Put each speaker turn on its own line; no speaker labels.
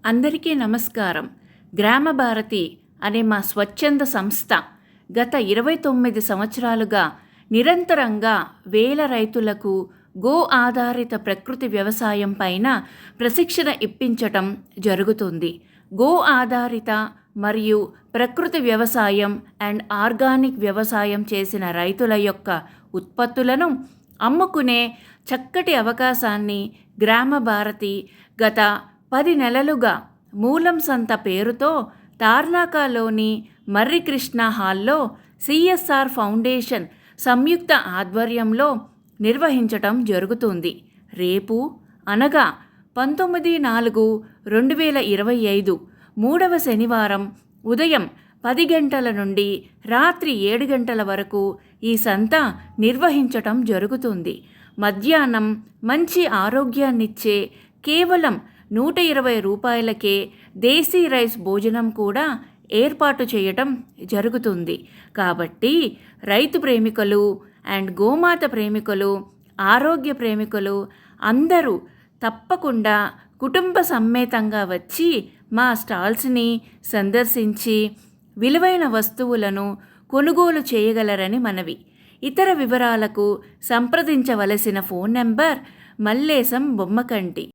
అందరికీ నమస్కారం. గ్రామ భారతి అనే మా స్వచ్ఛంద సంస్థ గత 29 సంవత్సరాలుగా నిరంతరంగా వేల రైతులకు గో ఆధారిత ప్రకృతి వ్యవసాయం పైన ప్రశిక్షణ ఇప్పించటం జరుగుతుంది. గో ఆధారిత మరియు ప్రకృతి వ్యవసాయం అండ్ ఆర్గానిక్ వ్యవసాయం చేసిన రైతుల యొక్క ఉత్పత్తులను అమ్ముకునే చక్కటి అవకాశాన్ని గ్రామ భారతి గత 10 నెలలుగా మూలం సంత పేరుతో తార్నాకలోని మర్రి కృష్ణ హాల్లో సిఎస్ఆర్ ఫౌండేషన్ సంయుక్త ఆధ్వర్యంలో నిర్వహించటం జరుగుతుంది. రేపు అనగా 19/4/2025 మూడవ శనివారం ఉదయం 10 గంటల నుండి రాత్రి 7 గంటల వరకు ఈ సంత నిర్వహించటం జరుగుతుంది. మధ్యాహ్నం మంచి ఆరోగ్యాన్నిచ్చే కేవలం 120 రూపాయలకే దేశీ రైస్ భోజనం కూడా ఏర్పాటు చేయటం జరుగుతుంది. కాబట్టి రైతు ప్రేమికులు అండ్ గోమాత ప్రేమికులు, ఆరోగ్య ప్రేమికులు అందరూ తప్పకుండా కుటుంబ సమేతంగా వచ్చి మా స్టాల్స్ని సందర్శించి విలువైన వస్తువులను కొనుగోలు చేయగలరని మనవి. ఇతర వివరాలకు సంప్రదించవలసిన ఫోన్ నెంబర్ మల్లేశం బొమ్మకంటి.